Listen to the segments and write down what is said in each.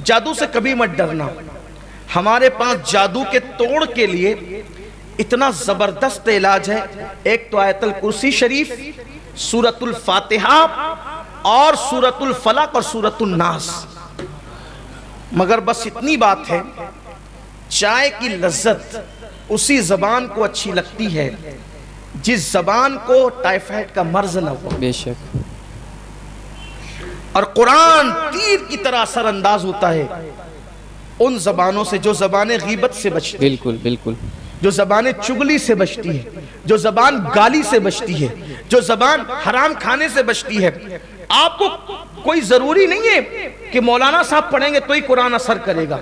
جادو سے کبھی مت ڈرنا. ہمارے پاس جادو کے توڑ کے لیے اتنا زبردست علاج ہے. ایک تو آیت الکرسی شریف، سورۃ الفاتحہ اور سورۃ الفلق اور سورۃ الناس. مگر بس اتنی بات ہے، چائے کی لذت اسی زبان کو اچھی لگتی ہے جس زبان کو ٹائیفائڈ کا مرض نہ ہو. بے شک. اور قرآن تیر کی طرح اثر انداز ہوتا ہے ان زبانوں سے جو زبانیں غیبت سے بچتی ہیں، بالکل بالکل، جو زبانیں چگلی سے بچتی ہے، جو زبان گالی سے بچتی ہے، جو زبان حرام کھانے سے بچتی ہے. آپ کو کوئی ضروری نہیں ہے کہ مولانا صاحب پڑھیں گے تو ہی قرآن اثر کرے گا،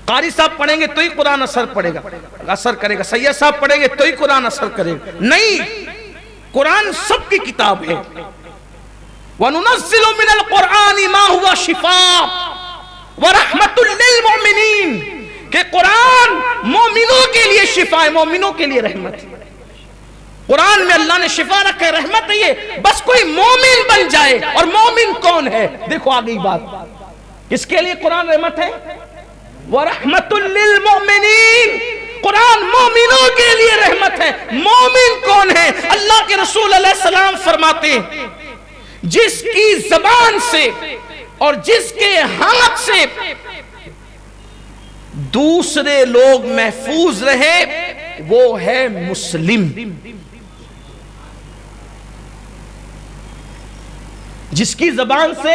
قاری صاحب پڑھیں گے تو ہی قرآن اثر کرے گا، سید صاحب پڑھیں گے تو ہی قرآن اثر کرے گا. نہیں، قرآن سب کی کتاب ہے. وَنُنَزِّلُ مِنَ الْقُرْآنِ مَا هُوَ شِفَاءٌ وَرَحْمَةٌ لِّلْمُؤْمِنِينَ کہ قرآن مومنوں کے لیے شفا ہے، مومنوں کے لیے رحمت ہے. قرآن میں اللہ نے شفا رکھا ہے، رحمت ہے. یہ بس کوئی مومن بن جائے. اور مومن کون ہے؟ دیکھو آگئی بات، کس کے لیے قرآن رحمت ہے؟ وَرَحْمَةٌ لِّلْمُؤْمِنِينَ قرآن مومنوں کے لیے رحمت ہے. مومن کون ہے؟ اللہ کے رسول علیہ السلام فرماتے ہیں جس کی زبان سے اور جس کے ہاتھ سے دوسرے لوگ محفوظ رہے وہ ہے مسلم. جس کی زبان سے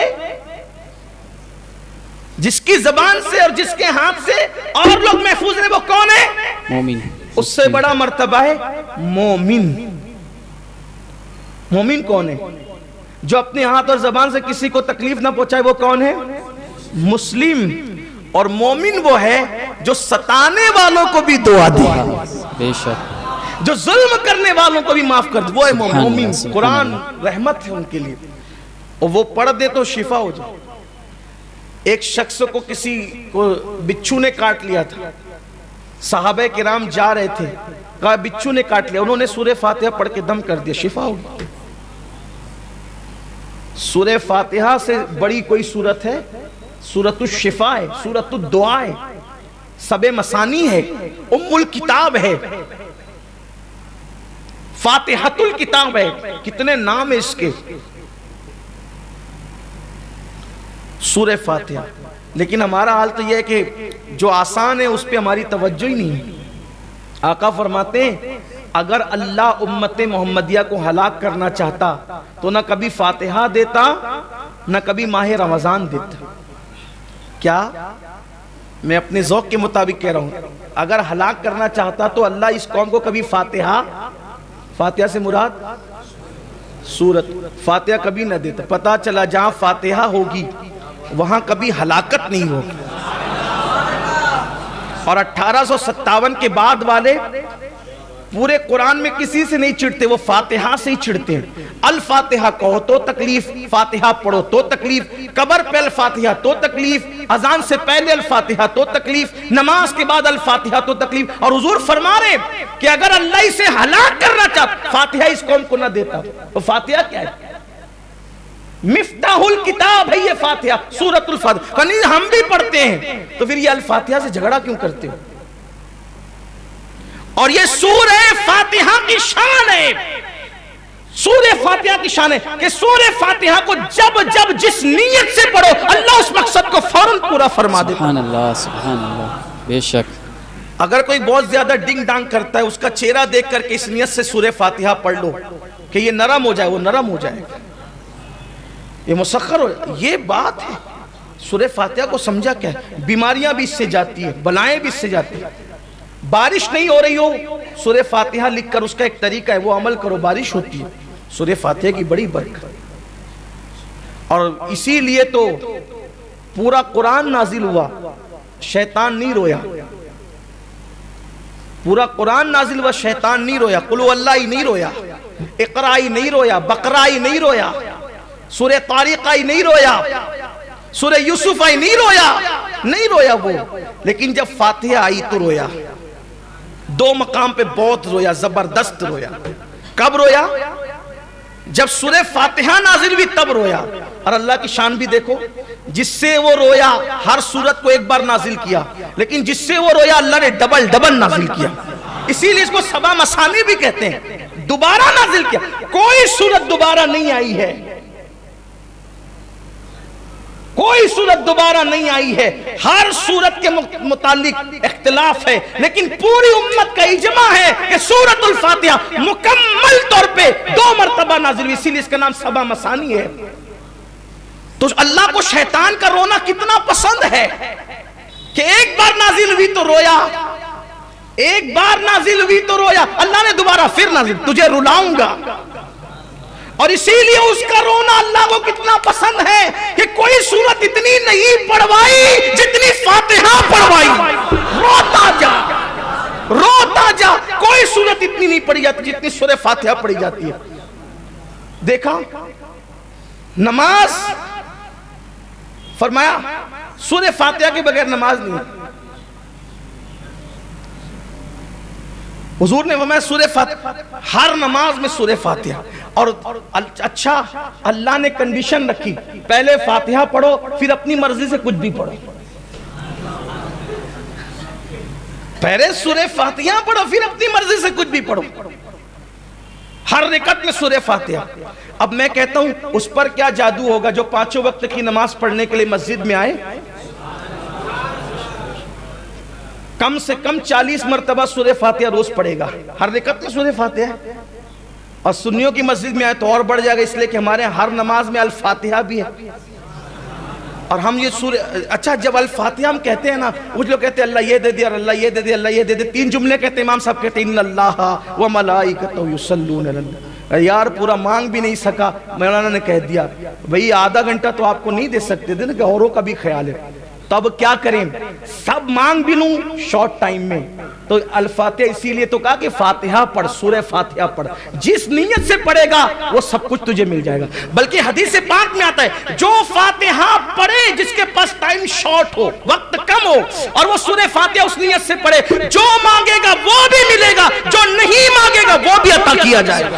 اور جس کے ہاتھ سے اور لوگ محفوظ رہے وہ کون ہے؟ مومن. اس سے بڑا مرتبہ ہے مومن. مومن کون ہے؟ جو اپنے ہاتھ اور زبان سے کسی کو تکلیف نہ پہنچائے وہ کون ہے؟ مسلم. اور مومن وہ ہے جو ستانے والوں کو بھی دعا دے، بے شک، جو ظلم کرنے والوں کو بھی معاف کر دے، وہ ہے مومن. قرآن رحمت ہے ان کے لیے، اور وہ پڑھ دے تو شفا ہو جائے. ایک شخص کو کسی کو بچھو نے کاٹ لیا تھا، صحابہ کرام جا رہے تھے، کہا بچھو نے کاٹ لیا، انہوں نے سورہ فاتحہ پڑھ کے دم کر دیا، شفا ہو گئی. سورہ فاتحہ سے بڑی کوئی سورت ہے؟ سورۃ الشفا ہے، سورۃ الدعا ہے، سب مسانی ہے، ام الکتاب ہے، فاتحۃ الکتاب ہے. کتنے نام ہے اس کے، سورہ فاتحہ. لیکن ہمارا حال تو یہ ہے کہ جو آسان ہے اس پہ ہماری توجہ ہی نہیں ہے. آقا فرماتے ہیں اگر اللہ امت محمدیہ کو ہلاک کرنا چاہتا تو نہ کبھی فاتحہ دیتا نہ کبھی ماہ رمضان دیتا. کیا میں اپنے ذوق کے مطابق کہہ رہا ہوں، اگر ہلاک کرنا چاہتا تو اللہ اس قوم کو کبھی فاتحہ سے مراد سورت فاتحہ کبھی نہ دیتا. پتا چلا جہاں فاتحہ ہوگی وہاں کبھی ہلاکت نہیں ہوگی. اور 1857 کے بعد والے پورے قرآن میں کسی سے نہیں چڑھتے، وہ فاتحہ سے ہی چڑھتے ہیں. الفاتحہ کہو تو تکلیف، فاتحہ پڑھو تو تکلیف، قبر پہ الفاتحہ تو تکلیف، اذان سے پہلے الفاتحہ تو تکلیف، نماز کے بعد الفاتحہ تو تکلیف. اور حضور فرما رہے کہ اگر اللہ اسے ہلاک کرنا چاہتا فاتحہ اس قوم کو نہ دیتا. تو فاتحہ کیا ہے؟ مفتاح الکتاب ہے یہ فاتحہ، سورۃ الفاتحہ. ہم بھی پڑھتے ہیں تو پھر یہ الفاتحہ سے جھگڑا کیوں کرتے ہو؟ اور یہ سورہ فاتحہ کی شان ہے، سورہ فاتحہ کی شان ہے کہ سورہ فاتحہ کو جب جس نیت سے پڑھو اللہ اس مقصد کو فوراً پورا فرما دیتا. سبحان اللہ، سبحان اللہ، بے شک. اگر کوئی بہت زیادہ ڈنگ ڈانگ کرتا ہے اس کا چہرہ دیکھ کر کے اس نیت سے سورہ فاتحہ پڑھ لو کہ یہ نرم ہو جائے، وہ نرم ہو جائے گا، یہ مسخر ہو جائے. یہ بات ہے. سورہ فاتحہ کو سمجھا کیا ہے؟ بیماریاں بھی اس سے جاتی ہیں، بلائیں بھی اس سے جاتی ہیں. بارش نہیں ہو رہی ہو سورہ فاتحہ لکھ کر اس کا ایک طریقہ ہے، وہ عمل کرو، بارش ہوتی ہے. سورہ فاتحہ کی بڑی برکت. اور اسی لیے تو پورا قرآن نازل ہوا، شیطان نہیں رویا. پورا قرآن نازل ہوا، شیطان نہیں رویا. قل هو اللہ ہی نہیں رویا، اقرا ہی نہیں رویا، بقرہ ہی نہیں رویا، سورہ طارق ہی نہیں رویا، سورہ یوسف ہی نہیں رویا وہ. لیکن جب فاتحہ آئی تو رویا. دو مقام پہ بہت رویا، زبردست رویا. کب رویا؟ جب سورہ فاتحہ نازل ہوئی تب رویا. اور اللہ کی شان بھی دیکھو, جس سے وہ رویا ہر سورت کو ایک بار نازل کیا, لیکن جس سے وہ رویا اللہ نے ڈبل نازل کیا. اسی لیے اس کو سبا مسانی بھی کہتے ہیں, دوبارہ نازل کیا. کوئی سورت دوبارہ نہیں آئی ہے, کوئی صورت دوبارہ نہیں آئی ہے. ہر صورت کے متعلق اختلاف ہے, لیکن پوری امت کا اجماع ہے کہ سورۃ الفاتحہ مکمل طور پہ 2 مرتبہ نازل ہوئی, اسی لیے اس کا نام سبا مسانی ہے. تو اللہ کو شیطان کا رونا کتنا پسند ہے کہ ایک بار نازل ہوئی تو رویا, ایک بار نازل ہوئی تو رویا, اللہ نے دوبارہ پھر نازل, تجھے رلاؤں گا. اور اسی لیے اس کا رونا اللہ کو کتنا پسند ہے کہ کوئی سورت اتنی نہیں پڑھوائی جتنی فاتحہ پڑھوائی. روتا جا, کوئی سورت اتنی نہیں پڑھی جاتی جتنی سورہ فاتحہ پڑھی جاتی ہے. دیکھا نماز, فرمایا سورہ فاتحہ کے بغیر نماز نہیں. حضور نے فرمایا سورہ فاتحہ, ہر نماز میں سورہ فاتحہ. اور اچھا اللہ نے کنڈیشن رکھی, پہلے فاتحہ پڑھو پھر اپنی مرضی سے کچھ بھی پڑھو. پہلے سورہ فاتحہ پڑھو پھر اپنی مرضی سے کچھ بھی پڑھو, ہر رکعت میں سورہ فاتحہ. اب میں کہتا ہوں اس پر کیا جادو ہوگا جو 5 وقت کی نماز پڑھنے کے لیے مسجد میں آئے, کم سے کم 40 مرتبہ سورہ فاتحہ روز پڑھے گا, ہر رکعت میں سورہ فاتحہ. اور سنیوں کی مسجد میں آئے تو اور بڑھ جائے گا, اس لیے کہ ہمارے ہر نماز میں الفاتحہ بھی ہے. اور ہم یہ سورہ, اچھا جب الفاتحہ ہم کہتے ہیں نا, کچھ لوگ کہتے ہیں اللہ یہ دے دیا, اللہ یہ دے دیا, اللہ یہ دے دیا, 3 جملے کہتے ہیں, امام صاحب کہتے ہیں ان اللہ و ملائکتہ یصلون علی النبی. یار پورا مانگ بھی نہیں سکا, مولانا نے کہہ دیا بھئی آدھا گھنٹہ تو آپ کو نہیں دے سکتے تھے نا کہ اوروں کا بھی خیال ہے. تو اب کیا کریں, سب مانگ بھی لوں شارٹ ٹائم میں. تو الفاتحہ اسی لیے تو کہا کہ فاتحہ پڑھ, سورہ فاتحہ پڑھ, جس نیت سے پڑھے گا وہ سب کچھ تجھے مل جائے گا. بلکہ حدیث پاک میں آتا ہے جو فاتحہ پڑھے جس کے پاس ٹائم شارٹ ہو, وقت کم ہو, اور وہ سورہ فاتحہ اس نیت سے پڑھے, جو مانگے گا وہ بھی ملے گا, جو نہیں مانگے گا وہ بھی عطا کیا جائے گا.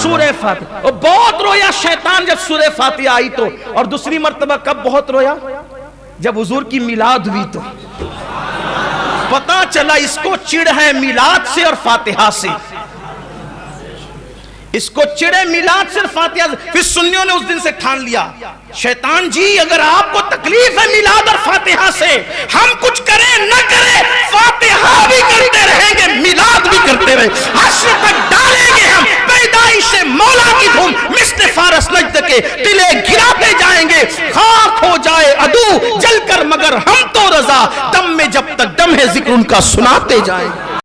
سورہ فاتحہ. اور بہت رویا شیطان جب سورہ فاتحہ آئی تو, اور دوسری مرتبہ کب بہت رویا, جب حضور کی میلاد ہوئی تو پتا چلا اس کو چڑ ہے میلاد سے اور فاتحہ سے, اس کو چڑے میلاد سے اور فاتحہ سے. پھر سنیوں نے اس دن سے ٹھان لیا شیطان جی اگر آپ کو تکلیف ہے میلاد اور فاتحہ سے, ہم کچھ کریں نہ کریں فاتحہ بھی کرتے رہیں گے, میلاد بھی کرتے رہیں, حشر تک ڈالیں گے ہم پیدائش مولا کی دھوم, مثل فارس نجد کے قلعے گراتے جائیں گے, خاک ہو جائے عدو جل کر مگر ہم تو رضا, دم میں جب تک دم ہے ذکر ان کا سناتے جائیں گے.